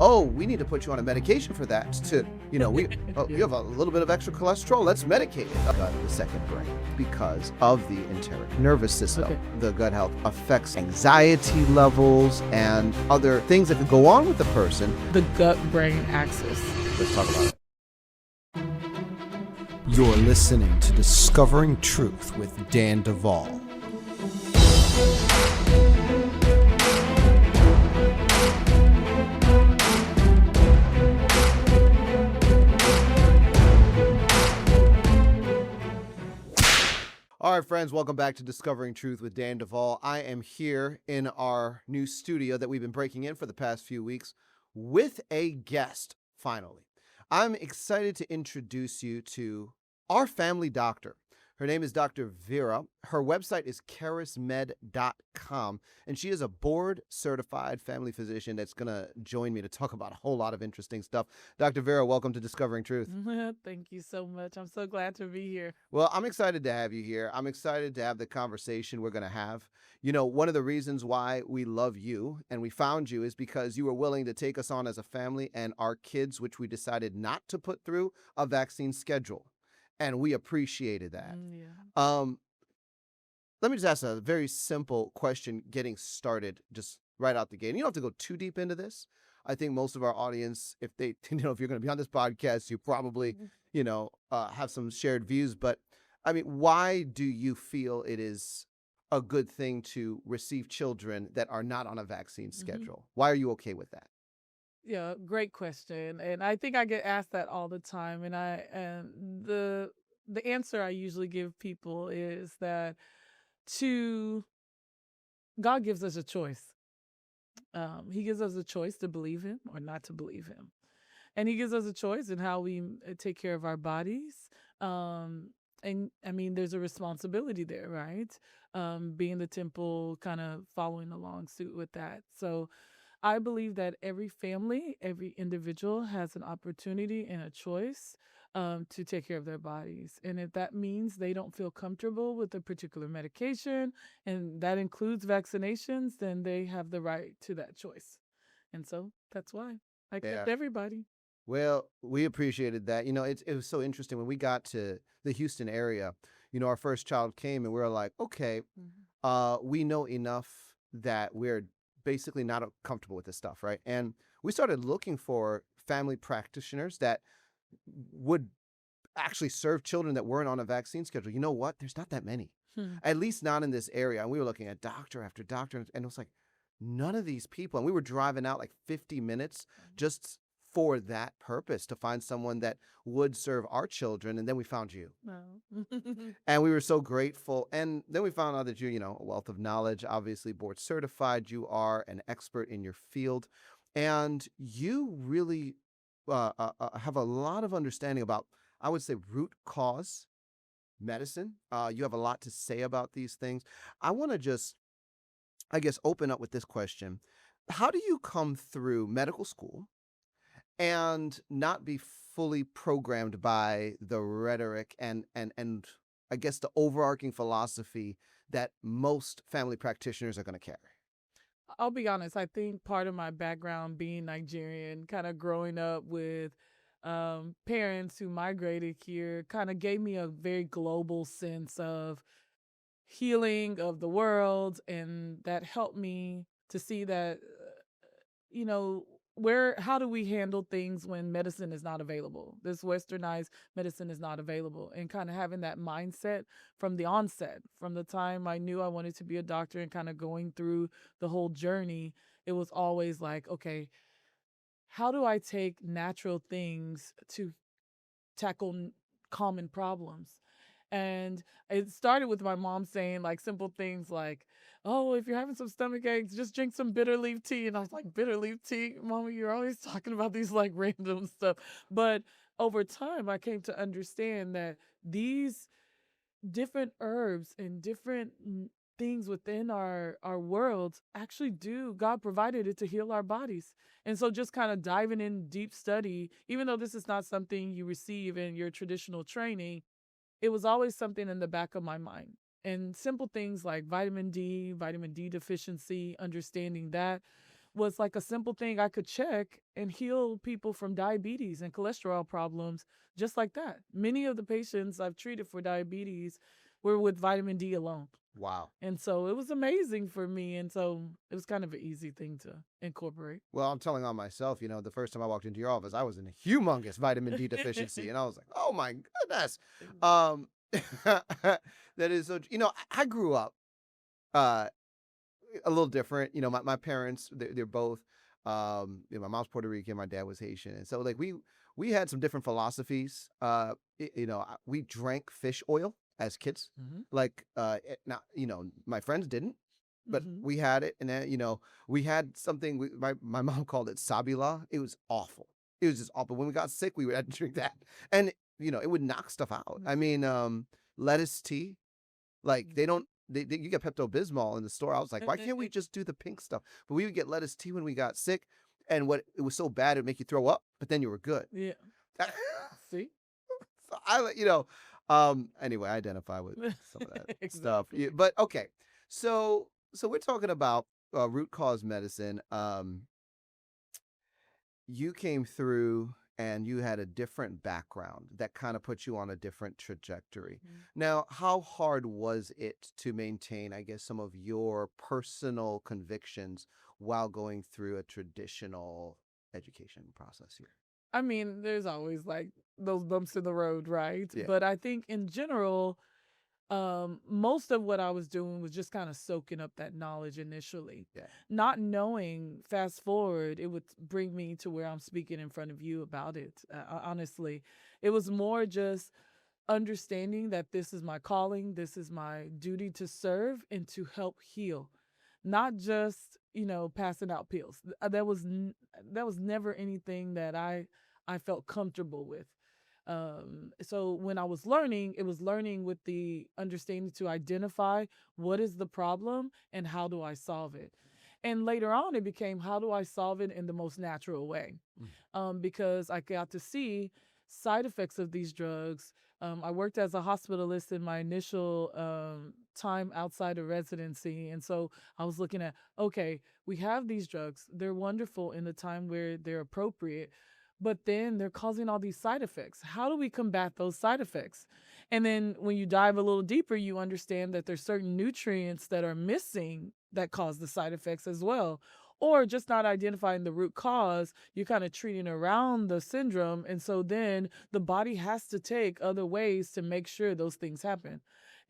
oh, we need to put you on a medication for that to, you have a little bit of extra cholesterol, let's medicate it. The second brain, because of the enteric nervous system. Okay. The gut health affects anxiety levels and other things that could go on with the person. The gut-brain axis. Let's talk about it. You're listening to Discovering Truth with Dan Duval. All right, friends, welcome back to Discovering Truth with Dan Duval. I am here in our new studio that we've been breaking in for the past few weeks with a guest, finally. I'm excited to introduce you to our family doctor. Her name is Dr. Vera. Her website is karismed.com, and she is a board-certified family physician that's going to join me to talk about a whole lot of interesting stuff. Dr. Vera, welcome to Discovering Truth. Thank you so much. I'm so glad to be here. Well, I'm excited to have you here. I'm excited to have the conversation we're going to have. You know, one of the reasons why we love you and we found you is because you were willing to take us on as a family and our kids, which we decided not to put through a vaccine schedule. And we appreciated that. Yeah. Let me just ask a very simple question getting started just right out the gate. And you don't have to go too deep into this. I think most of our audience, if they, if you're going to be on this podcast, you probably, have some shared views. But I mean, why do you feel it is a good thing to receive children that are not on a vaccine schedule? Why are you okay with that? Yeah, great question. And I think I get asked that all the time. And the answer I usually give people is that God gives us a choice. He gives us a choice to believe him or not to believe him. And he gives us a choice in how we take care of our bodies. And I mean, there's a responsibility there, right? Being the temple, kind of following along suit with that. So I believe that every family, every individual has an opportunity and a choice to take care of their bodies. And if that means they don't feel comfortable with a particular medication, and that includes vaccinations, then they have the right to that choice. And so that's why I kept everybody. Well, we appreciated that. It was so interesting when we got to the Houston area. Our first child came and we were like, okay, we know enough that we're basically not comfortable with this stuff, right? And we started looking for family practitioners that would actually serve children that weren't on a vaccine schedule. You know what? There's not that many, at least not in this area. And we were looking at doctor after doctor, and it was like, none of these people. And we were driving out like 50 minutes just for that purpose, to find someone that would serve our children. And then we found you. And we were so grateful. And then we found out that you, a wealth of knowledge, obviously board certified. You are an expert in your field. And you really have a lot of understanding about, I would say, root cause medicine. You have a lot to say about these things. I want to just, I guess, open up with this question. How do you come through medical school and not be fully programmed by the rhetoric and I guess the overarching philosophy that most family practitioners are going to carry? I'll be honest. I think part of my background being Nigerian, kind of growing up with parents who migrated here, kind of gave me a very global sense of healing of the world. And that helped me to see that, how do we handle things when medicine is not available? This westernized medicine is not available, and kind of having that mindset from the onset, from the time I knew I wanted to be a doctor and kind of going through the whole journey, it was always like, okay, how do I take natural things to tackle common problems? And it started with my mom saying like simple things like, oh, if you're having some stomach aches, just drink some bitter leaf tea. And I was like, bitter leaf tea? Mama, you're always talking about these like random stuff. But over time, I came to understand that these different herbs and different things within our worlds actually God provided it to heal our bodies. And so just kind of diving in deep study, even though this is not something you receive in your traditional training, it was always something in the back of my mind. And simple things like vitamin D deficiency, understanding that was like a simple thing I could check and heal people from diabetes and cholesterol problems just like that. Many of the patients I've treated for diabetes were with vitamin D alone. Wow. And so it was amazing for me. And so it was kind of an easy thing to incorporate. Well, I'm telling on myself, the first time I walked into your office, I was in a humongous vitamin D deficiency. And I was like, oh my goodness. That is so, I grew up uh, a little different. My parents, they're both, my mom's Puerto Rican, my dad was Haitian. And so like we had some different philosophies. We drank fish oil as kids. Like, now, my friends didn't. But we had it, and then we had something. My mom called it sabila. It was awful. It was just awful. When we got sick, we would have to drink that, and it would knock stuff out. I mean, lettuce tea, like they don't. You get Pepto Bismol in the store. I was like, why can't we just do the pink stuff? But we would get lettuce tea when we got sick, and it was so bad it'd make you throw up. But then you were good. Yeah. See. So anyway, I identify with some of that stuff. Yeah, but okay, so we're talking about root cause medicine. You came through and you had a different background that kind of put you on a different trajectory. Now, how hard was it to maintain, I guess, some of your personal convictions while going through a traditional education process here? I mean, there's always like those bumps in the road, right? Yeah. But I think in general, most of what I was doing was just kind of soaking up that knowledge initially. Yeah. Not knowing, fast forward, it would bring me to where I'm speaking in front of you about it. Honestly, it was more just understanding that this is my calling, this is my duty to serve and to help heal, not just passing out pills. That was never anything that I felt comfortable with. So when I was learning, it was learning with the understanding to identify what is the problem and how do I solve it. And later on, it became how do I solve it in the most natural way? Because I got to see side effects of these drugs. I worked as a hospitalist in my initial time outside of residency. And so I was looking at, okay, we have these drugs. They're wonderful in the time where they're appropriate, but then they're causing all these side effects. How do we combat those side effects? And then when you dive a little deeper, you understand that there's certain nutrients that are missing that cause the side effects as well. Or just not identifying the root cause, you're kind of treating around the syndrome. And so then the body has to take other ways to make sure those things happen.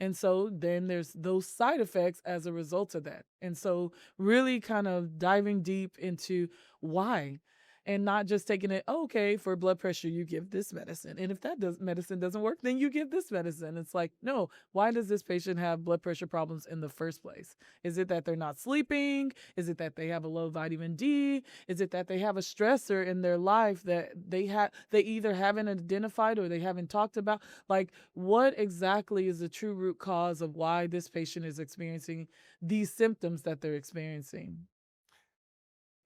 And so then there's those side effects as a result of that. And so really kind of diving deep into why. And not just taking it, okay, for blood pressure, you give this medicine. And if that medicine doesn't work, then you give this medicine. It's like, no, why does this patient have blood pressure problems in the first place? Is it that they're not sleeping? Is it that they have a low vitamin D? Is it that they have a stressor in their life that they either haven't identified or they haven't talked about? Like, what exactly is the true root cause of why this patient is experiencing these symptoms that they're experiencing?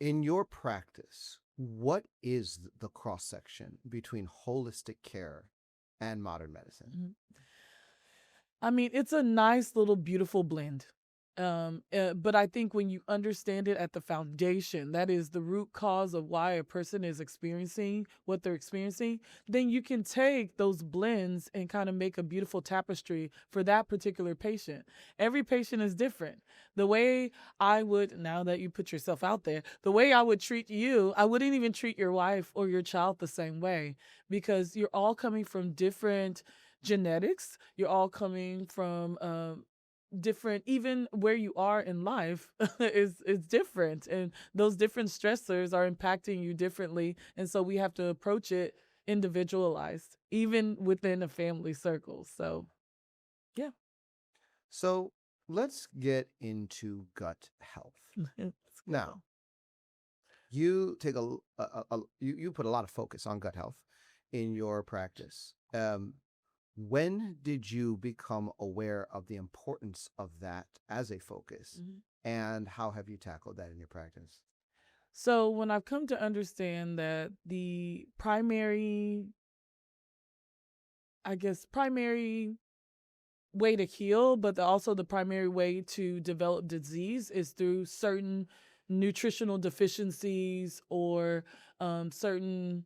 In your practice, what is the cross section between holistic care and modern medicine? I mean, it's a nice little beautiful blend. But I think when you understand it at the foundation, that is the root cause of why a person is experiencing what they're experiencing, then you can take those blends and kind of make a beautiful tapestry for that particular patient. Every patient is different. The way I would, now that you put yourself out there, the way I would treat you, I wouldn't even treat your wife or your child the same way, because you're all coming from different genetics. You're all coming from different, even where you are in life is different, and those different stressors are impacting you differently, and so we have to approach it individualized even within a family circle. So yeah. So let's get into gut health. Now, you take you put a lot of focus on gut health in your practice. When did you become aware of the importance of that as a focus? And how have you tackled that in your practice? So when I've come to understand that the primary way to heal, but also the primary way to develop disease is through certain nutritional deficiencies or certain,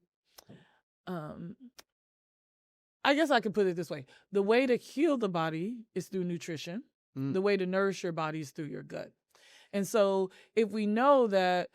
um, I guess I could put it this way. The way to heal the body is through nutrition. Mm. The way to nourish your body is through your gut. And so if we know that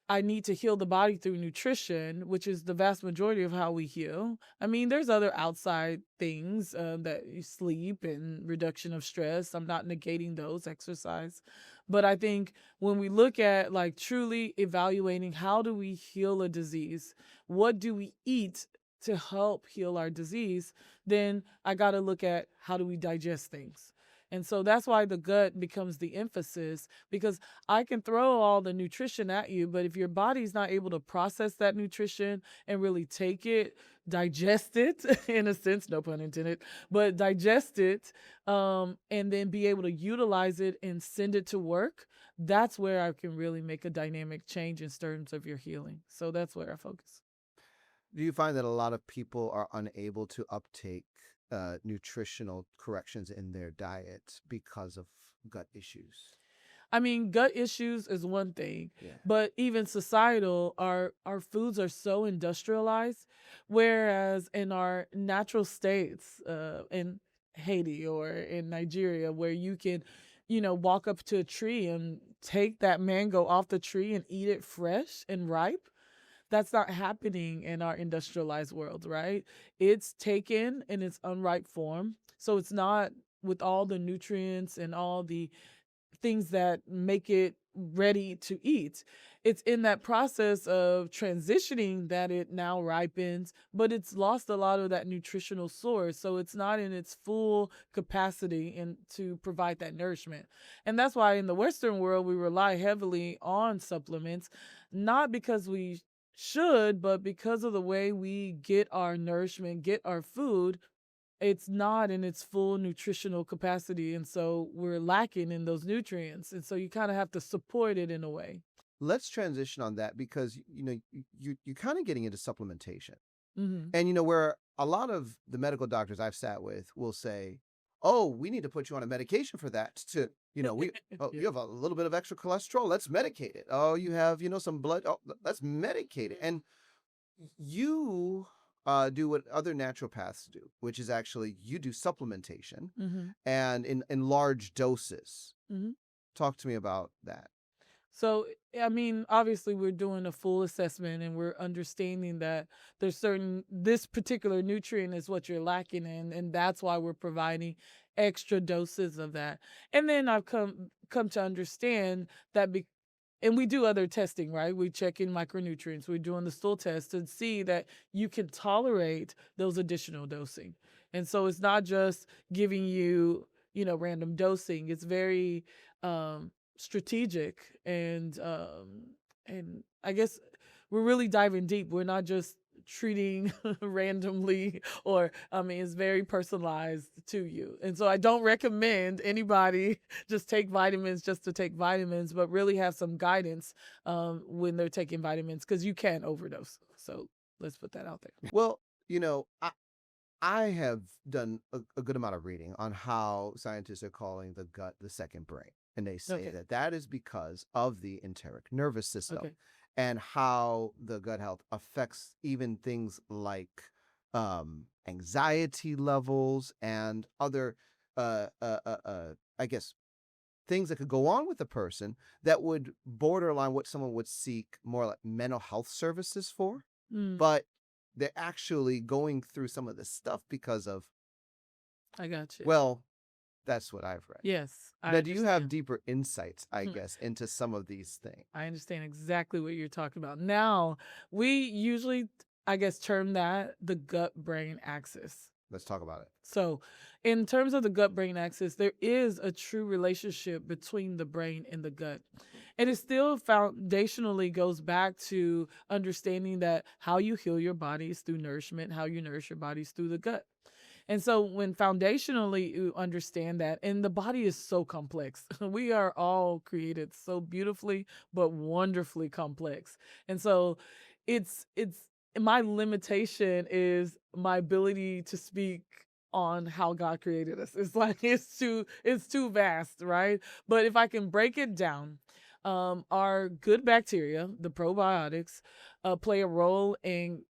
I need to heal the body through nutrition, which is the vast majority of how we heal. I mean, there's other outside things that you sleep and reduction of stress. I'm not negating those, exercise. But I think when we look at like truly evaluating how do we heal a disease, what do we eat to help heal our disease, then I got to look at how do we digest things. And so that's why the gut becomes the emphasis, because I can throw all the nutrition at you, but if your body's not able to process that nutrition and really take it, digest it, in a sense, no pun intended, but digest it, and then be able to utilize it and send it to work, that's where I can really make a dynamic change in terms of your healing. So that's where I focus. Do you find that a lot of people are unable to uptake nutritional corrections in their diet because of gut issues? I mean, gut issues is one thing, Yeah. but even societal, our foods are so industrialized, whereas in our natural states, in Haiti or in Nigeria, where you can, walk up to a tree and take that mango off the tree and eat it fresh and ripe. That's not happening in our industrialized world, right? It's taken in its unripe form. So it's not with all the nutrients and all the things that make it ready to eat. It's in that process of transitioning that it now ripens, but it's lost a lot of that nutritional source. So it's not in its full capacity and to provide that nourishment. And that's why in the Western world, we rely heavily on supplements, not because we should, but because of the way we get our nourishment, get our food, it's not in its full nutritional capacity. And so we're lacking in those nutrients. And so you kind of have to support it in a way. Let's transition on that because you're kind of getting into supplementation. Mm-hmm. And where a lot of the medical doctors I've sat with will say, "Oh, we need to put you on a medication for that to, you have a little bit of extra cholesterol, let's medicate it. Oh, you have, some blood, oh, let's medicate it." And you do what other naturopaths do, which is actually you do supplementation Mm-hmm. and in large doses. Mm-hmm. Talk to me about that. So, I mean, obviously we're doing a full assessment and we're understanding that this particular nutrient is what you're lacking in. And that's why we're providing extra doses of that. And then I've come to understand that and we do other testing, right? We check in micronutrients. We're doing the stool test to see that you can tolerate those additional dosing. And so it's not just giving you, random dosing. It's very strategic and I guess we're really diving deep. We're not just treating randomly it's very personalized to you. And so I don't recommend anybody just take vitamins just to take vitamins, but really have some guidance when they're taking vitamins, because you can overdose. So let's put that out there. Well, I have done a good amount of reading on how scientists are calling the gut the second brain. And they say Okay. that is because of the enteric nervous system Okay. and how the gut health affects even things like anxiety levels and other, I guess, things that could go on with a person that would borderline what someone would seek more like mental health services for. Mm, But they're actually going through some of this stuff because of, I got you. well, that's what I've read. Yes. Now, do you have understand. deeper insights, I Hmm. guess, into some of these things? I understand exactly what you're talking about. Now, we usually, I guess, term that the gut-brain axis. Let's talk about it. So, in terms of the gut-brain axis, there is a true relationship between the brain and the gut. And it still foundationally goes back to understanding that how you heal your body is through nourishment, how you nourish your body is through the gut. And so when foundationally you understand that, and the body is so complex, we are all created so beautifully, but wonderfully complex. And so it's my limitation is my ability to speak on how God created us. It's like it's too vast, right? But if I can break it down, our good bacteria, the probiotics, play a role in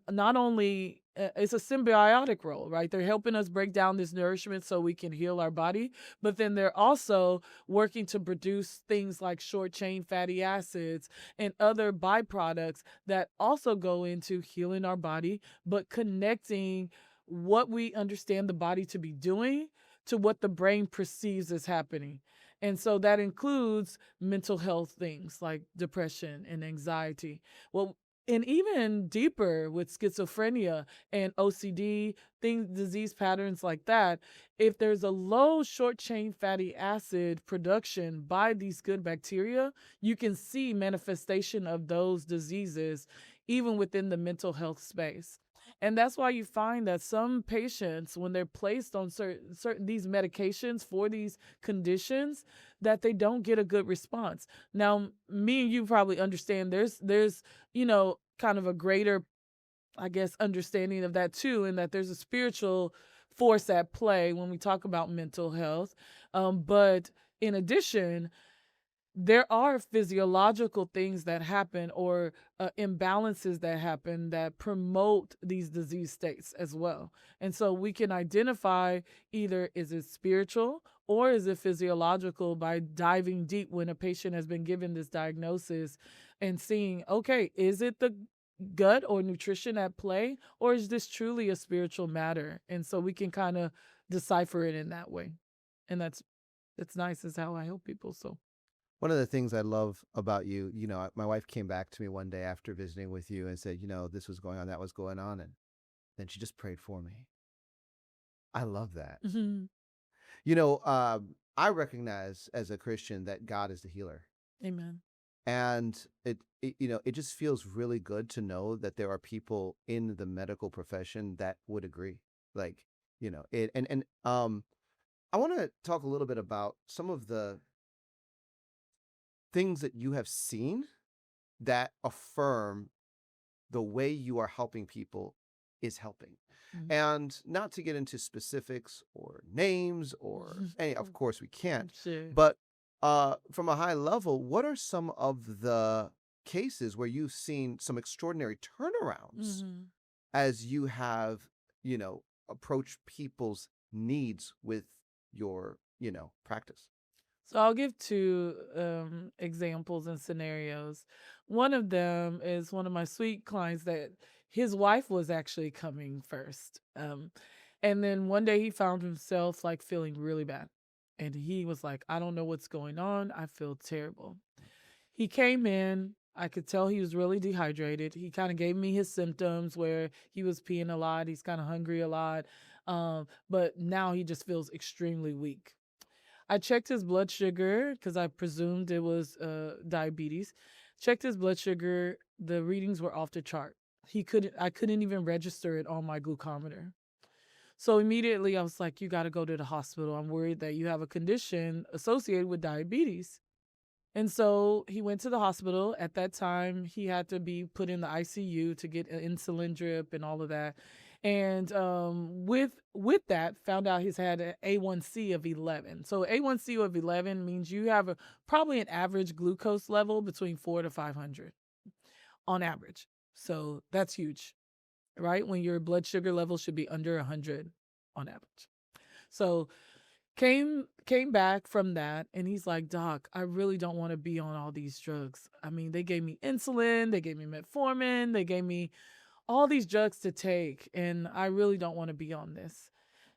not only it's a symbiotic role, right? They're helping us break down this nourishment so we can heal our body, but then they're also working to produce things like short chain fatty acids and other byproducts that also go into healing our body, but connecting what we understand the body to be doing to what the brain perceives as happening. And so that includes mental health things like depression and anxiety. Well, and even deeper with schizophrenia and OCD, things, disease patterns like that, if there's a low short chain fatty acid production by these good bacteria, you can see manifestation of those diseases even within the mental health space. And that's why you find that some patients, when they're placed on certain these medications for these conditions, that they don't get a good response. Now, me and you probably understand there's kind of a greater, I guess, understanding of that too, and that there's a spiritual force at play when we talk about mental health. But in addition, there are physiological things that happen or imbalances that happen that promote these disease states as well. And so we can identify either is it spiritual or is it physiological by diving deep when a patient has been given this diagnosis and seeing, okay, is it the gut or nutrition at play, or is this truly a spiritual matter? And so we can kind of decipher it in that way. And that's nice, is how I help people. So One of the things I love about you, my wife came back to me one day after visiting with you and said, this was going on, that was going on. And then she just prayed for me. I love that. mhm. I recognize as a Christian that God is the healer. Amen. And it just feels really good to know that there are people in the medical profession that would agree. Like, I want to talk a little bit about some of the things that you have seen that affirm the way you are helping people is helping. Mhm. And not to get into specifics or names or any, of course we can't, Sure. but from a high level, what are some of the cases where you've seen some extraordinary turnarounds Mhm. as you have, approached people's needs with your, practice? So I'll give two examples and scenarios. One of them is one of my sweet clients that his wife was actually coming first. And then one day he found himself like feeling really bad. And he was like, I don't know what's going on. I feel terrible. He came in. I could tell he was really dehydrated. He kind of gave me his symptoms where he was peeing a lot. He's kind of hungry a lot. But now he just feels extremely weak. I checked his blood sugar because I presumed it was diabetes. Checked his blood sugar. The readings were off the chart. I couldn't even register it on my glucometer. So immediately I was like, you got to go to the hospital. I'm worried that you have a condition associated with diabetes. And so he went to the hospital. At that time, he had to be put in the ICU to get an insulin drip and all of that. And with that, found out he's had an A1C of 11. So A1C of 11 means you have probably an average glucose level between 4 to 500 on average. So that's huge, right? When your blood sugar level should be under 100 on average. So came back from that, and he's like, Doc, I really don't want to be on all these drugs. I mean, they gave me insulin, they gave me metformin, they gave me all these drugs to take, and I really don't want to be on this.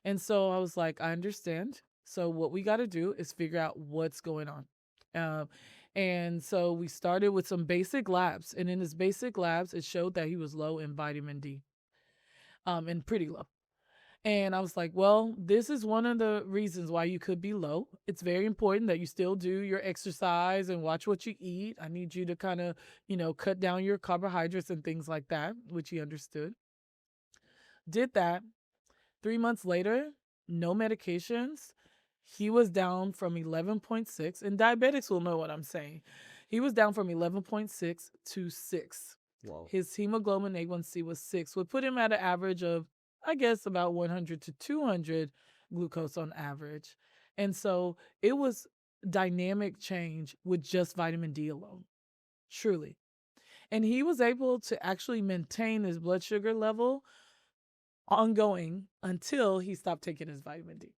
And so I was like, I understand. So what we got to do is figure out what's going on. And so we started with some basic labs, and in his basic labs, it showed that he was low in vitamin D, and pretty low. And I was like, well, this is one of the reasons why you could be low. It's very important that you still do your exercise and watch what you eat. I need you to kind of, cut down your carbohydrates and things like that, which he understood. Did that. 3 months later, no medications. He was down from 11.6, and diabetics will know what I'm saying. He was down from 11.6 to 6. Whoa. His hemoglobin A1C was 6, would put him at an average of, I guess, about 100 to 200 glucose on average. And so it was dynamic change with just vitamin D alone, truly. And he was able to actually maintain his blood sugar level ongoing until he stopped taking his vitamin D.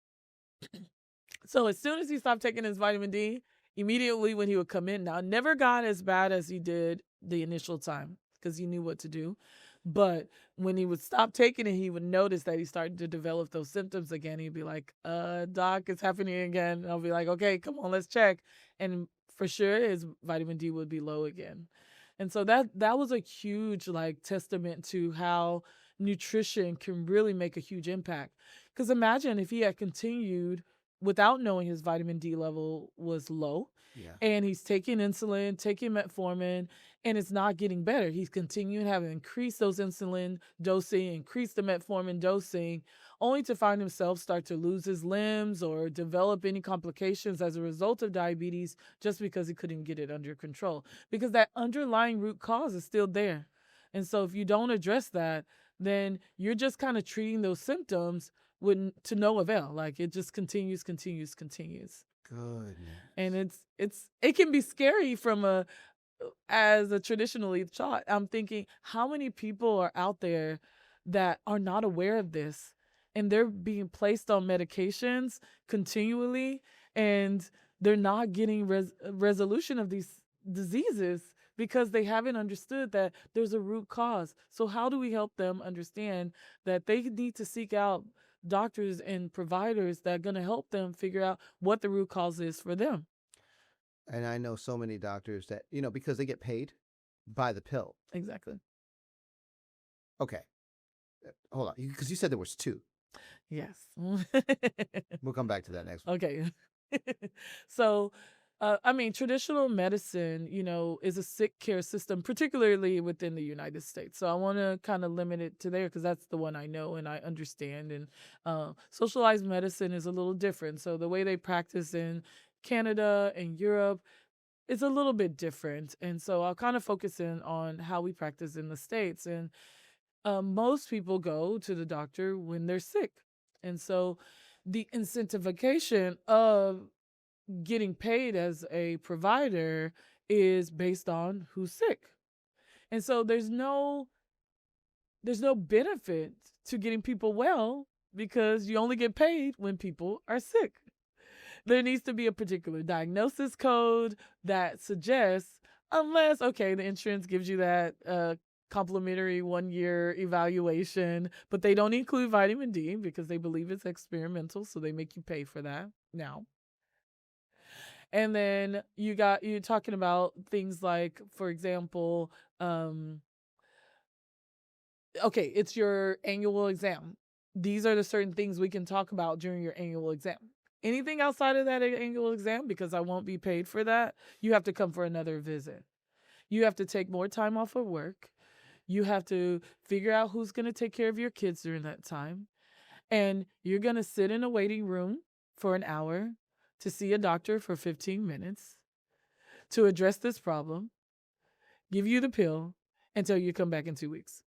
So as soon as he stopped taking his vitamin D, immediately when he would come in, now it never got as bad as he did the initial time because he knew what to do. But when he would stop taking it, he would notice that he started to develop those symptoms again. He'd be like, doc, it's happening again. I'll be like, okay, come on, let's check. And for sure, his vitamin D would be low again. And so that was a huge like testament to how nutrition can really make a huge impact. Because imagine if he had continued without knowing his vitamin D level was low, and he's taking insulin, taking metformin, and it's not getting better. He's continuing having to increase those insulin dosing, increase the metformin dosing, only to find himself start to lose his limbs or develop any complications as a result of diabetes just because he couldn't get it under control. Because that underlying root cause is still there. And so if you don't address that, then you're just kind of treating those symptoms to no avail. Like it just continues. Goodness. And it can be scary as a traditionally taught. I'm thinking, how many people are out there that are not aware of this, and they're being placed on medications continually, and they're not getting resolution of these diseases because they haven't understood that there's a root cause. So how do we help them understand that they need to seek out doctors and providers that are going to help them figure out what the root cause is for them? And I know so many doctors that, because they get paid by the pill. Exactly. Okay. Hold on. Because you said there was two. Yes. We'll come back to that next one. Okay. So, traditional medicine, is a sick care system, particularly within the United States. So I want to kind of limit it to there because that's the one I know and I understand. And socialized medicine is a little different. So the way they practice in Canada and Europe is a little bit different. And so I'll kind of focus in on how we practice in the States. And most people go to the doctor when they're sick. And so the incentivization of getting paid as a provider is based on who's sick. And so there's no benefit to getting people well because you only get paid when people are sick. There needs to be a particular diagnosis code that suggests, unless, the insurance gives you that complimentary 1-year evaluation, but they don't include vitamin D because they believe it's experimental, so they make you pay for that now. And then you're talking about things like, for example, it's your annual exam. These are the certain things we can talk about during your annual exam. Anything outside of that annual exam, because I won't be paid for that, you have to come for another visit. You have to take more time off of work. You have to figure out who's going to take care of your kids during that time. And you're going to sit in a waiting room for an hour to see a doctor for 15 minutes to address this problem, give you the pill, and tell you to come back in 2 weeks.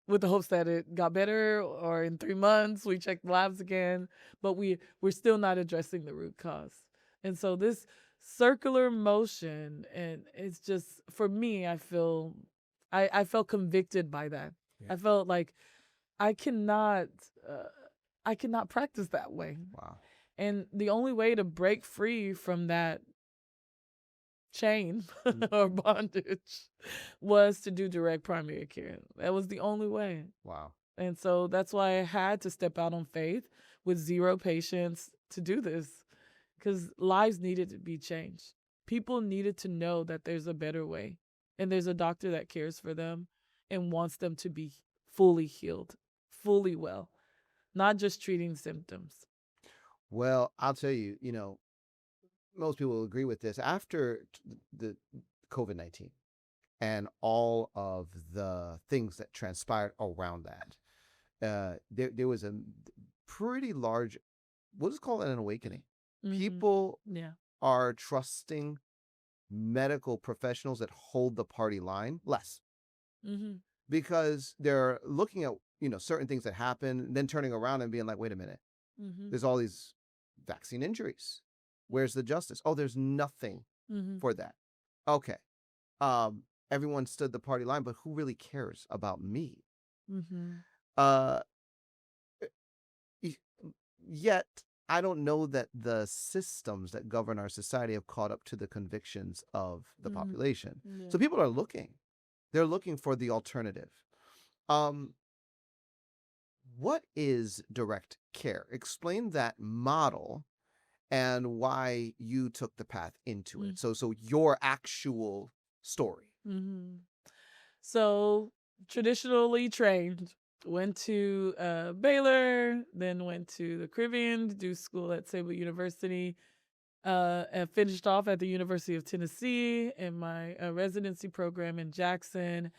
With the hopes that it got better, or in 3 months we check the labs again, but we're still not addressing the root cause. And so this circular motion, and it's just, for me, I felt convicted by that. Yeah. I felt like I cannot practice that way. Wow. And the only way to break free from that chain or bondage was to do direct primary care. That was the only way. Wow. And so that's why I had to step out on faith with 0 patients to do this, because lives needed to be changed. People needed to know that there's a better way, and there's a doctor that cares for them and wants them to be fully healed, fully well, not just treating symptoms. Well, I'll tell you, most people will agree with this. After the COVID-19 and all of the things that transpired around that, there was a pretty large, we'll just call it an awakening. Mm-hmm. People are trusting medical professionals that hold the party line less. Mm-hmm. Because they're looking at, certain things that happen, and then turning around and being like, wait a minute, there's all these vaccine injuries. Where's the justice? Oh, there's nothing Mm-hmm. for that. Okay. Everyone stood the party line, but who really cares about me? Mm-hmm. Uh, y- Yet I don't know that the systems that govern our society have caught up to the convictions of the Mm-hmm. population. Yeah. So people are looking. They're looking for the alternative. Um, what is direct care? Explain that model and why you took the path into it. So your actual story. Mm-hmm. So traditionally trained, went to Baylor, then went to the Caribbean to do school at Sable University, and finished off at the University of Tennessee in my residency program in Jackson,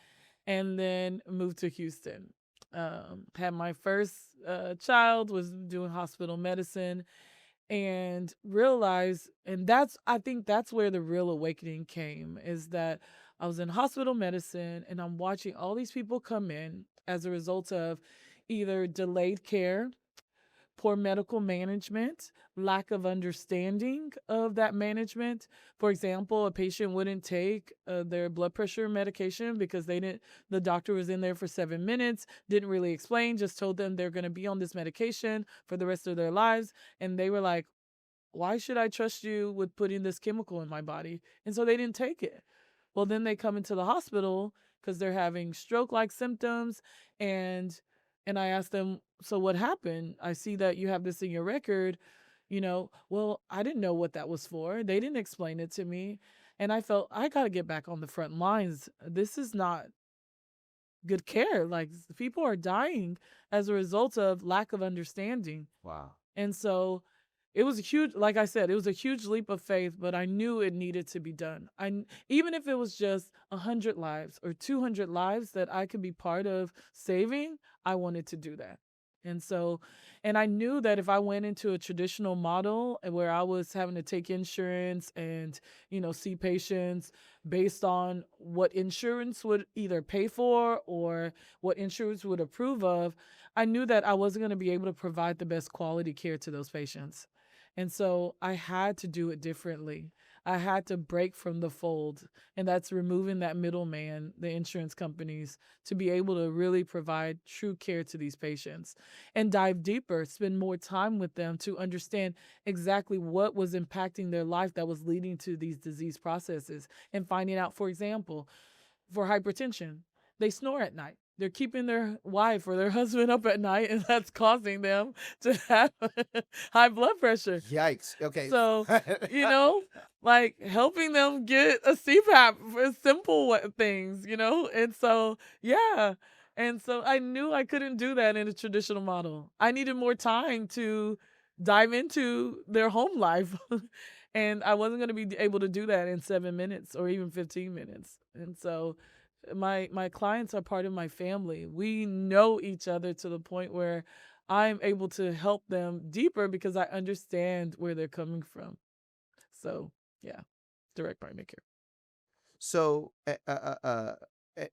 and then moved to Houston. Had my first child, was doing hospital medicine, and realized, and I think that's where the real awakening came, is that I was in hospital medicine and I'm watching all these people come in as a result of either delayed care, poor medical management, lack of understanding of that management. For example, a patient wouldn't take their blood pressure medication because the doctor was in there for 7 minutes, didn't really explain, just told them they're going to be on this medication for the rest of their lives. And they were like, why should I trust you with putting this chemical in my body? And so they didn't take it. Well, then they come into the hospital because they're having stroke-like symptoms, and I asked them, so what happened? I see that you have this in your record. Well, I didn't know what that was for. They didn't explain it to me. And I felt I got to get back on the front lines. This is not good care. Like, people are dying as a result of lack of understanding. Wow. And so it was a huge, like I said, it was a huge leap of faith, but I knew it needed to be done. Even if it was just 100 lives or 200 lives that I could be part of saving, I wanted to do that. And I knew that if I went into a traditional model where I was having to take insurance and, see patients based on what insurance would either pay for or what insurance would approve of, I knew that I wasn't going to be able to provide the best quality care to those patients. And so I had to do it differently. I had to break from the fold, and that's removing that middleman, the insurance companies, to be able to really provide true care to these patients and dive deeper, spend more time with them to understand exactly what was impacting their life that was leading to these disease processes, and finding out, for example, for hypertension, they snore at night. They're keeping their wife or their husband up at night, and that's causing them to have high blood pressure. Yikes. Okay. So, like helping them get a CPAP for simple things, And so, yeah. And so I knew I couldn't do that in a traditional model. I needed more time to dive into their home life. And I wasn't going to be able to do that in 7 minutes or even 15 minutes. And so my clients are part of my family. We know each other to the point where I'm able to help them deeper because I understand where they're coming from. So, yeah, direct primary care. So,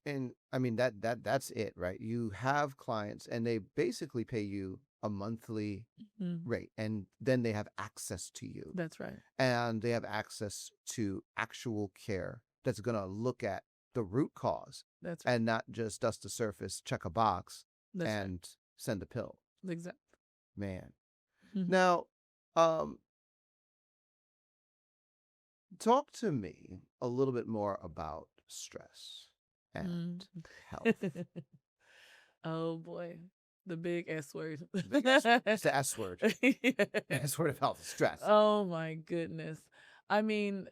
and I mean that's it, right? You have clients, and they basically pay you a monthly Mhm. rate, and then they have access to you, That's right. and they have access to actual care that's going to look at the root cause That's right. and not just dust the surface, check a box, That's right. and send a pill. Exactly. Man. Mhm. Now, talk to me a little bit more about stress and health. Oh boy, the big S word. It's the S word. Yeah. S word of health, stress. Oh my goodness. I mean,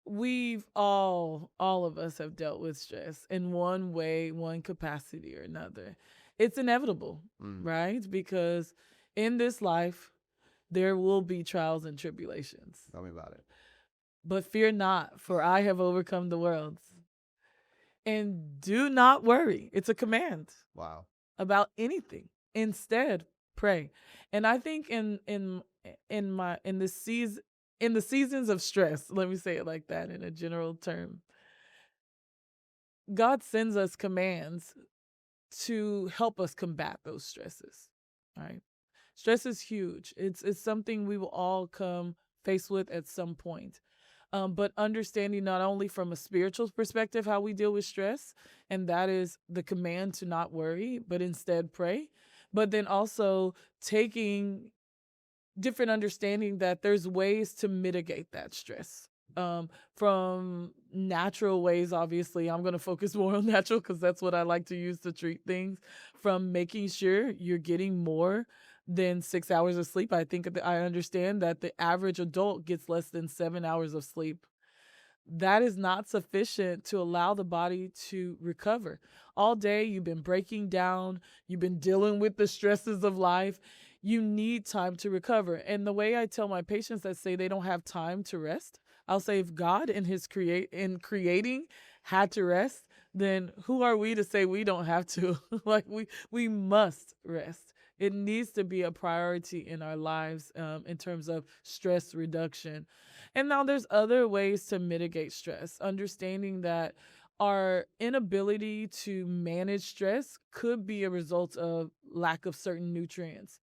we've all of us have dealt with stress in one way, one capacity or another. It's inevitable, right? Because in this life, there will be trials and tribulations. Tell me about it. But fear not, for I have overcome the world. And do not worry. It's a command. Wow. About anything. Instead, pray. And I think in the seasons of stress, let me say it like that in a general term, God sends us commands to help us combat those stresses. Right? Stress is huge. It's something we will all come faced with at some point. But understanding not only from a spiritual perspective how we deal with stress, and that is the command to not worry, but instead pray. But then also taking different understanding that there's ways to mitigate that stress. From natural ways, obviously, I'm going to focus more on natural because that's what I like to use to treat things. From making sure you're getting more than 6 hours of sleep. I think that I understand that the average adult gets less than 7 hours of sleep. That is not sufficient to allow the body to recover. All day, you've been breaking down, you've been dealing with the stresses of life. You need time to recover. And the way I tell my patients that say they don't have time to rest, I'll say if God in creating had to rest, then who are we to say we don't have to? Like we must rest. It needs to be a priority in our lives in terms of stress reduction. And now there's other ways to mitigate stress, understanding that our inability to manage stress could be a result of lack of certain nutrients,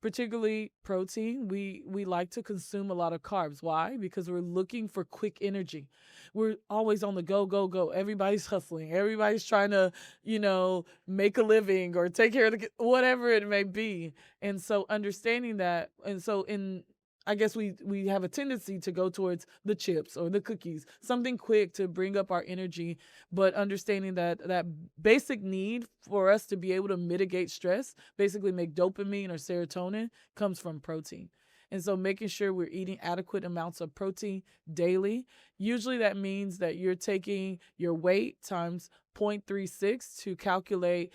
particularly protein. We like to consume a lot of carbs. Why? Because we're looking for quick energy. We're always on the go, go, go. Everybody's hustling. Everybody's trying to, make a living or take care of whatever it may be. And so understanding that, and so I guess we have a tendency to go towards the chips or the cookies, something quick to bring up our energy, but understanding that basic need for us to be able to mitigate stress, basically make dopamine or serotonin, comes from protein. And so making sure we're eating adequate amounts of protein daily. Usually that means that you're taking your weight times 0.36 to calculate,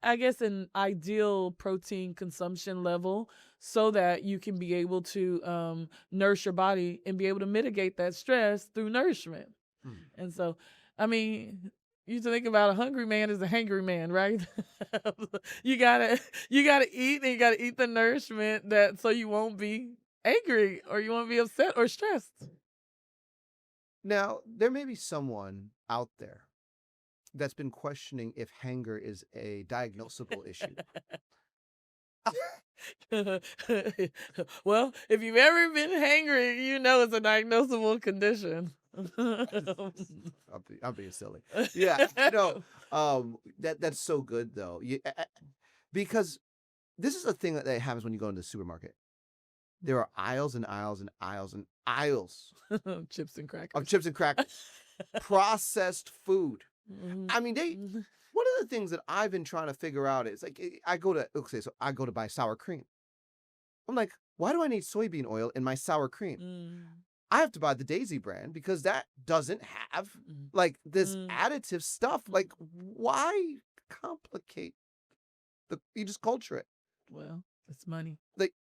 I guess, an ideal protein consumption level so that you can be able to nourish your body and be able to mitigate that stress through nourishment. And so, I mean, you think about a hungry man is a hangry man, right? you gotta eat, and you gotta eat the nourishment that so you won't be angry or you won't be upset or stressed. Now, there may be someone out there that's been questioning if hanger is a diagnosable issue. Well, if you've ever been hangry, you know it's a diagnosable condition. I'm being silly. Yeah, that's so good though. Because this is a thing that happens when you go into the supermarket. There are aisles and aisles and aisles and aisles chips and crackers. of chips and crackers, processed food. I mean, one of the things that I've been trying to figure out is like, I go to buy sour cream. I'm like, why do I need soybean oil in my sour cream? I have to buy the Daisy brand because that doesn't have like this additive stuff. Like, why complicate you just culture it? Well, it's money. Like,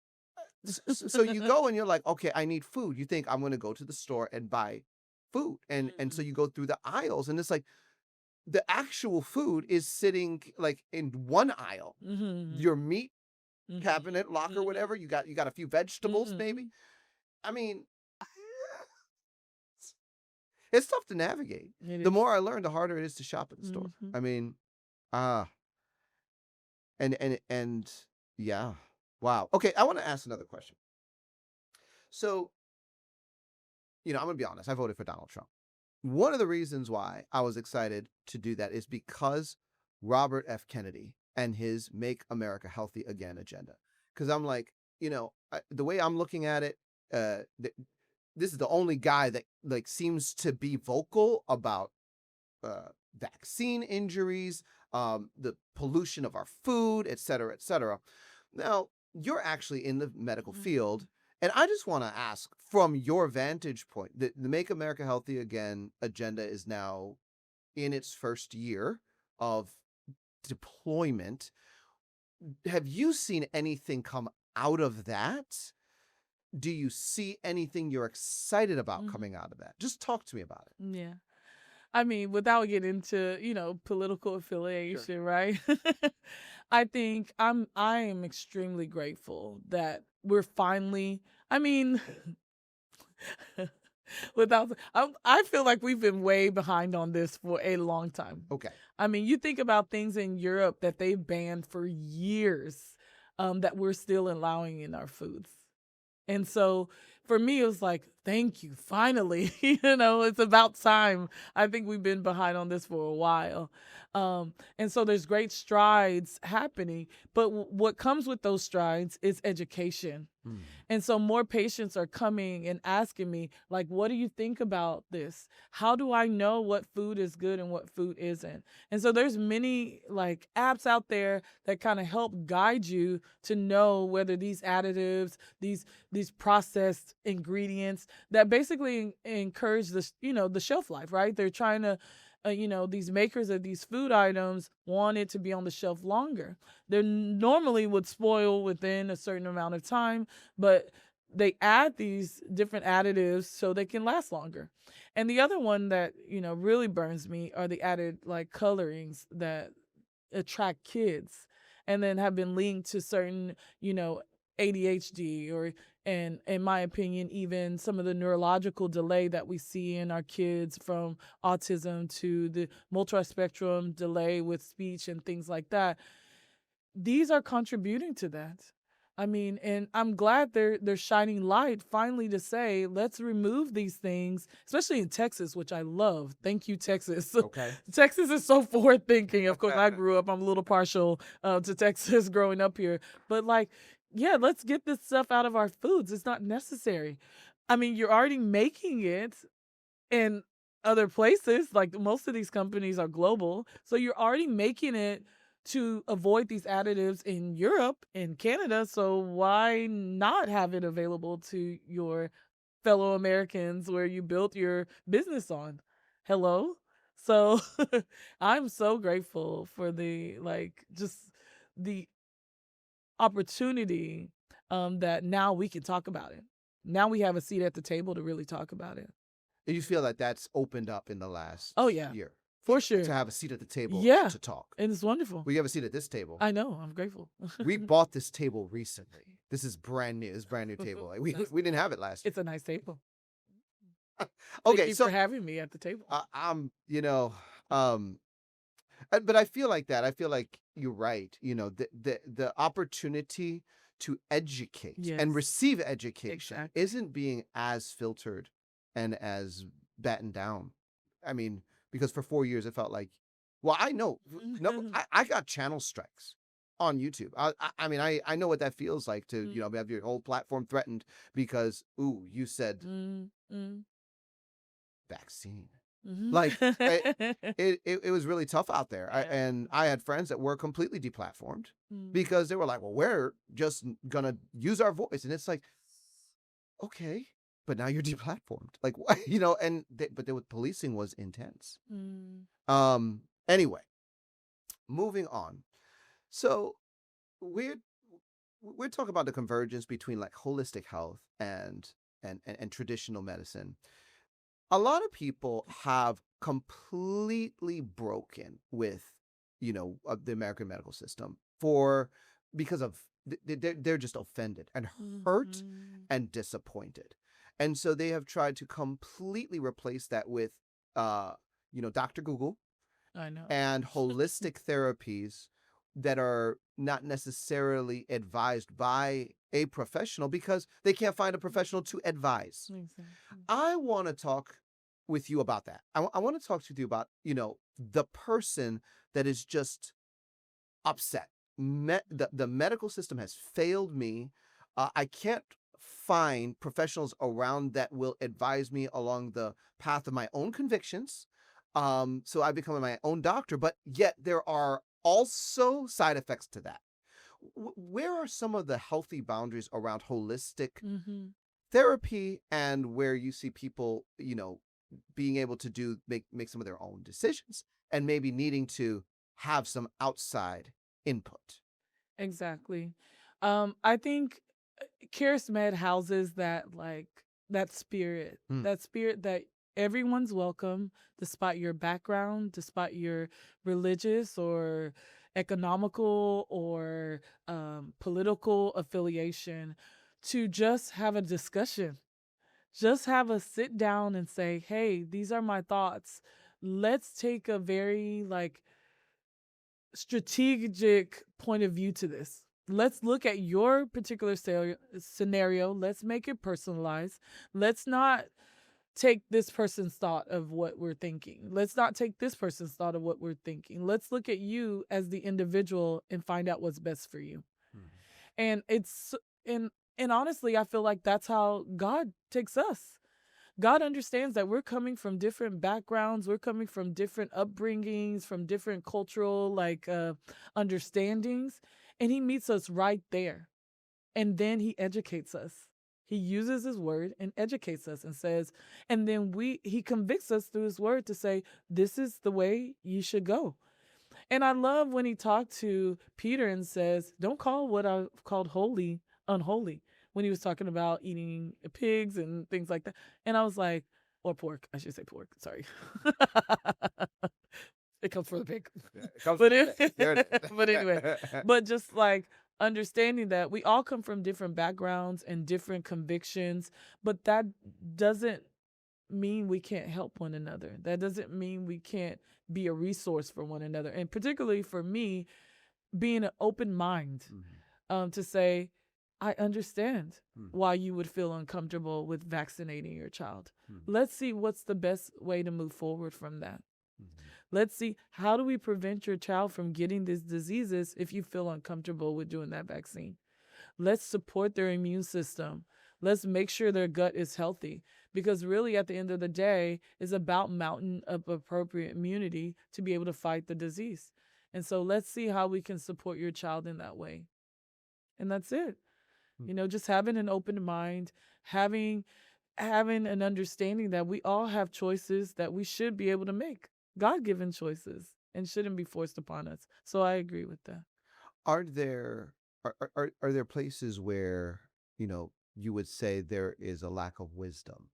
so you go and you're like, okay, I need food. You think I'm going to go to the store and buy food. And so you go through the aisles and it's like, the actual food is sitting like in one aisle. Your meat cabinet, locker, whatever. You got a few vegetables, maybe. I mean, it's tough to navigate. The more I learn, the harder it is to shop at the store. I mean, and yeah, wow. Okay, I want to ask another question. So, I'm gonna be honest. I voted for Donald Trump. One of the reasons why I was excited to do that is because Robert F. Kennedy and his Make America Healthy Again agenda. Because I'm like, the way I'm looking at it, this is the only guy that like seems to be vocal about vaccine injuries, the pollution of our food, et cetera, et cetera. Now, you're actually in the medical field. And I just want to ask, from your vantage point, the Make America Healthy Again agenda is now in its first year of deployment. Have you seen anything come out of that? Do you see anything you're excited about coming out of that? Just talk to me about it. Yeah. I mean, without getting into, political affiliation, right? I think I am extremely grateful that we're finally, I mean, I feel like we've been way behind on this for a long time. Okay. I mean, you think about things in Europe that they've banned for years that we're still allowing in our foods. And so for me, it was like, thank you, finally. It's about time. I think we've been behind on this for a while. And so there's great strides happening. But what comes with those strides is education. Mm. And so more patients are coming and asking me, like, what do you think about this? How do I know what food is good and what food isn't? And so there's many like apps out there that kind of help guide you to know whether these additives, these processed ingredients that basically encourage the shelf life, right? They're trying to these makers of these food items want it to be on the shelf longer. They normally would spoil within a certain amount of time, but they add these different additives so they can last longer. And the other one that, really burns me are the added like colorings that attract kids and then have been linked to certain, ADHD or, and in my opinion, even some of the neurological delay that we see in our kids from autism to the multispectrum delay with speech and things like that. These are contributing to that. I mean, and I'm glad they're shining light finally to say, let's remove these things, especially in Texas, which I love. Thank you, Texas. Okay. Texas is so forward thinking. Of course, I grew up, I'm a little partial to Texas growing up here. But like, yeah, let's get this stuff out of our foods. It's not necessary. I mean, you're already making it in other places. Like most of these companies are global. So you're already making it to avoid these additives in Europe and Canada. So why not have it available to your fellow Americans where you built your business on? Hello? So I'm so grateful for just the opportunity that now we can talk about it. Now we have a seat at the table to really talk about it. And you feel like that's opened up in the last Oh, yeah. year For sure. to have a seat at the table Yeah. to talk. And it's wonderful. We have a seat at this table. I know. I'm grateful. We bought this table recently. This is brand new. This is a brand new table. Like, we didn't have it last year. It's a nice table. Okay, Thank you so for having me at the table. but I feel like that. I feel like you're right. The opportunity to educate Yes. and receive education Exactly. isn't being as filtered and as battened down. I mean, because for 4 years it felt like, well, I know, no, I got channel strikes on YouTube. I mean, I know what that feels like to have your whole platform threatened because you said vaccine. Like it was really tough out there. And I had friends that were completely deplatformed because they were like, well, we're just gonna use our voice. And it's like, okay, but now you're deplatformed. Like, but the policing was intense. Anyway, moving on. So we're talking about the convergence between like holistic health and traditional medicine. A lot of people have completely broken with, the American medical system because of they're just offended and hurt and disappointed. And so they have tried to completely replace that with, Dr. Google. I know. And holistic therapies that are not necessarily advised by a professional because they can't find a professional to advise. Exactly. I want to talk with you about that. I want to talk to you about, the person that is just upset. The medical system has failed me. I can't find professionals around that will advise me along the path of my own convictions. So I become my own doctor, but yet there are also side effects to that. Where are some of the healthy boundaries around holistic therapy and where you see people, being able to make some of their own decisions and maybe needing to have some outside input? Exactly. I think Karis Med houses that spirit, that spirit that everyone's welcome, despite your background, despite your religious or economical or political affiliation, to just have a discussion. Just have a sit down and say, hey, these are my thoughts. Let's take a very strategic point of view to this. let's look at your particular scenario. Let's make it personalized. Let's not take this person's thought of what we're thinking. Let's not take this person's thought of what we're thinking. Let's look at you as the individual and find out what's best for you. And it's and honestly, I feel like that's how God takes us. God understands that we're coming from different backgrounds, we're coming from different upbringings, from different cultural understandings, and he meets us right there. And then he educates us. He uses his word and educates us and says, and then he convicts us through his word to say, this is the way you should go. And I love when he talked to Peter and says, don't call what I've called holy unholy, when he was talking about eating pigs and things like that. And I was like, or pork, I should say pork, sorry. It comes from the pig. Yeah, it comes, but anyway, but just like understanding that we all come from different backgrounds and different convictions, but that doesn't mean we can't help one another. That doesn't mean we can't be a resource for one another. And particularly for me, being an open mind, to say, I understand why you would feel uncomfortable with vaccinating your child. Let's see what's the best way to move forward from that. Let's see, how do we prevent your child from getting these diseases if you feel uncomfortable with doing that vaccine? Let's support their immune system. Let's make sure their gut is healthy, because really at the end of the day, it's about mounting up appropriate immunity to be able to fight the disease. And so let's see how we can support your child in that way. And that's it. Just having an open mind, having an understanding that we all have choices that we should be able to make, God-given choices, and shouldn't be forced upon us. So I agree with that. Are there places where you would say there is a lack of wisdom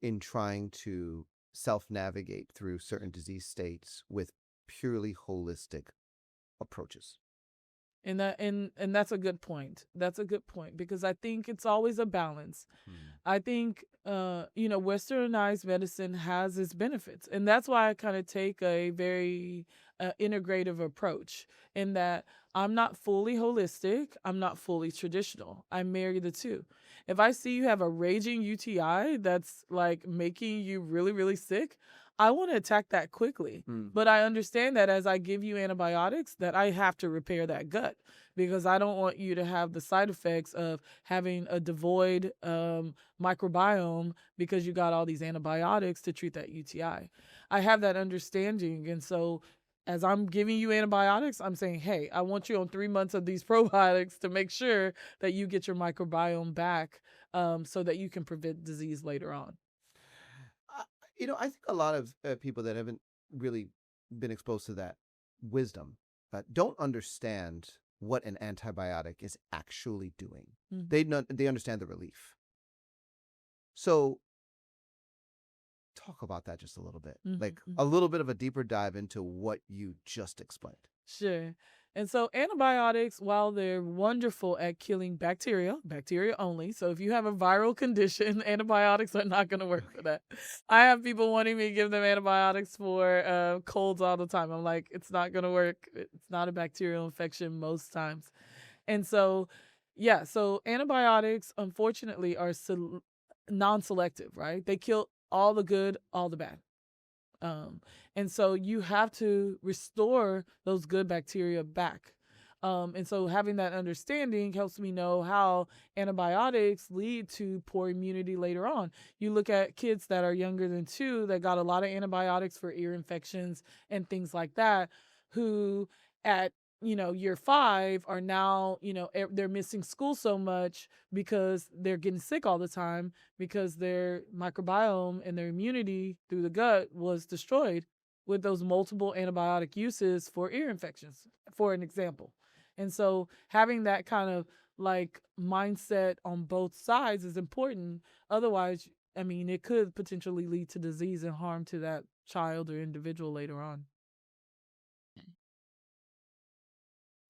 in trying to self-navigate through certain disease states with purely holistic approaches? And that's a good point. That's a good point, because I think it's always a balance. I think westernized medicine has its benefits, and that's why I kind of take a very integrative approach, in that I'm not fully holistic, I'm not fully traditional. I marry the two. If I see you have a raging UTI that's like making you really, really sick, I want to attack that quickly. But I understand that as I give you antibiotics, that I have to repair that gut, because I don't want you to have the side effects of having a devoid microbiome because you got all these antibiotics to treat that UTI. I have that understanding. And so as I'm giving you antibiotics, I'm saying, hey, I want you on 3 months of these probiotics to make sure that you get your microbiome back, so that you can prevent disease later on. I think a lot of people that haven't really been exposed to that wisdom don't understand what an antibiotic is actually doing. They understand the relief. So talk about that just a little bit, like a little bit of a deeper dive into what you just explained. Sure. And so antibiotics, while they're wonderful at killing bacteria only. So if you have a viral condition, antibiotics are not going to work for that. I have people wanting me to give them antibiotics for colds all the time. I'm like, it's not going to work. It's not a bacterial infection most times. And so, yeah, so antibiotics, unfortunately, are non-selective, right? They kill all the good, all the bad. And so you have to restore those good bacteria back. And so having that understanding helps me know how antibiotics lead to poor immunity later on. You look at kids that are younger than 2 that got a lot of antibiotics for ear infections and things like that, who at year 5 are now, they're missing school so much because they're getting sick all the time, because their microbiome and their immunity through the gut was destroyed with those multiple antibiotic uses for ear infections, for an example. And so having that kind of like mindset on both sides is important. Otherwise, it could potentially lead to disease and harm to that child or individual later on.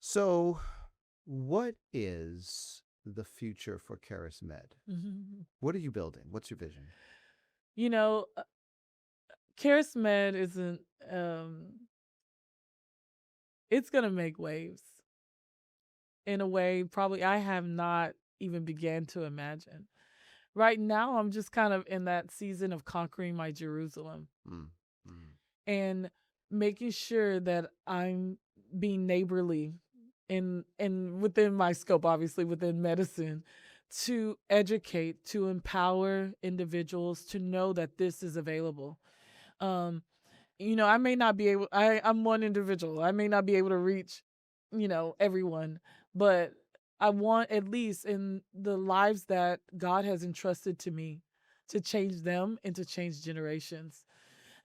So what is the future for Karis Med? What are you building? What's your vision? Karis Med isn't, it's going to make waves. in a way probably I have not even began to imagine. Right now, I'm just kind of in that season of conquering my Jerusalem Mm, mm, and making sure that I'm being neighborly and within my scope, obviously within medicine, to educate, to empower individuals to know that this is available. Um, I may not be able, I'm one individual. I may not be able to reach, everyone, but I want at least in the lives that God has entrusted to me to change them and to change generations.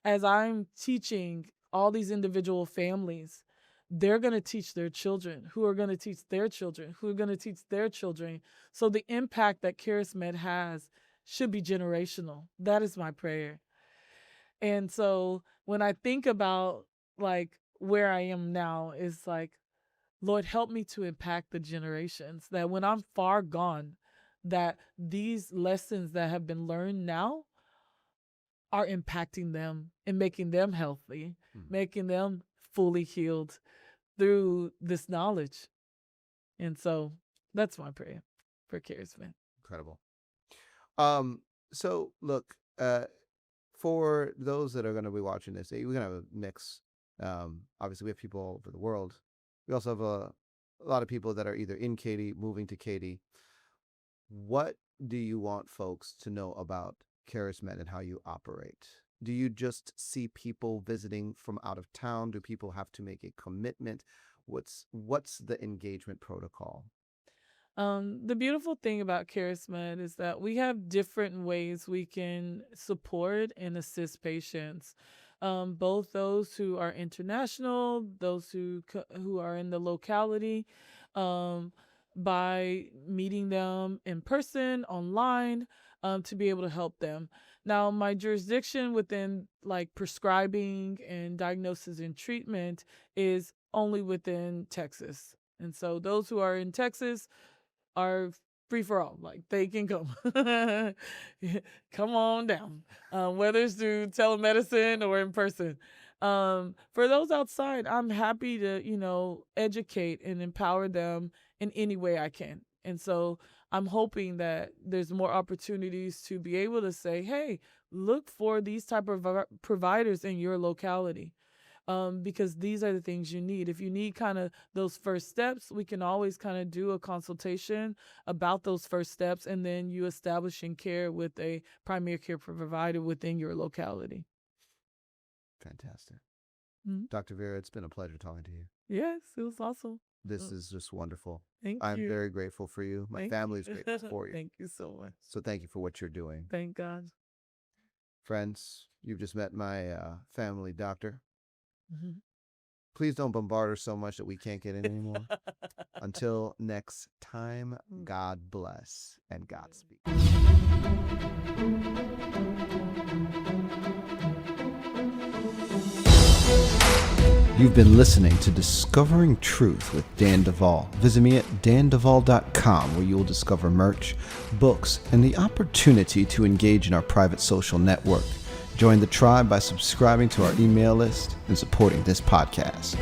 As I'm teaching all these individual families, they're going to teach their children, who are going to teach their children, who are going to teach their children. So the impact that Karis Med has should be generational. That is my prayer. And so when I think about like where I am now, is like, Lord, help me to impact the generations, that when I'm far gone, that these lessons that have been learned now are impacting them and making them healthy, making them fully healed through this knowledge. And so that's my prayer for Karis Med. incredible. So look, for those that are going to be watching this, we're going to have a mix. Obviously, we have people all over the world. We also have a lot of people that are either in Katy, moving to Katy. What do you want folks to know about Karis Med and how you operate? Do you just see people visiting from out of town? Do people have to make a commitment? What's the engagement protocol? The beautiful thing about Karis Med is that we have different ways we can support and assist patients. Both those who are international, those who are in the locality, by meeting them in person, online, to be able to help them. Now, my jurisdiction within like prescribing and diagnosis and treatment is only within Texas. And so those who are in Texas are free for all. Like they can come. Come on down. Whether it's through telemedicine or in person. For those outside, I'm happy to, educate and empower them in any way I can. And so I'm hoping that there's more opportunities to be able to say, hey, look for these type of providers in your locality. Because these are the things you need. If you need kind of those first steps, we can always kind of do a consultation about those first steps, and then you establishing care with a primary care provider within your locality. Fantastic. Mhm. Dr. Vera, it's been a pleasure talking to you. Yes, it was awesome. This is just wonderful. Thank I'm you. very grateful for you. My Thank family is you. grateful for you. Thank you so much. So thank you for what you're doing. Thank God. Friends, you've just met my family doctor. Mhm. Please don't bombard her so much that we can't get in anymore. Until next time, God bless and Godspeed. You've been listening to Discovering Truth with Dan Duval. Visit me at danduval.com, where you will discover merch, books, and the opportunity to engage in our private social network. Join the tribe by subscribing to our email list and supporting this podcast.